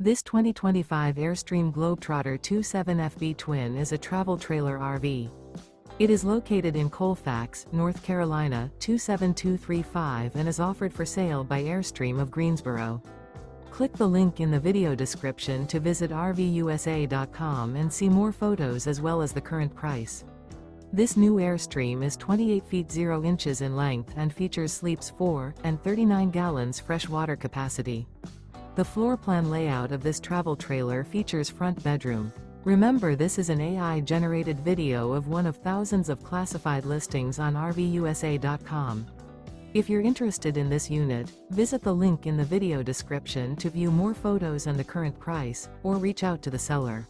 This 2025 Airstream Globetrotter 27FB Twin is a travel trailer RV. It is located in Colfax, North Carolina 27235 and is offered for sale by Airstream of Greensboro. Click the link in the video description to visit RVUSA.com and see more photos as well as the current price. This new Airstream is 28 feet 0 inches in length and features sleeps 4 and 39 gallons fresh water capacity. The floor plan layout of this travel trailer features front bedroom. Remember, this is an AI-generated video of one of thousands of classified listings on RVUSA.com. If you're interested in this unit, visit the link in the video description to view more photos and the current price, or reach out to the seller.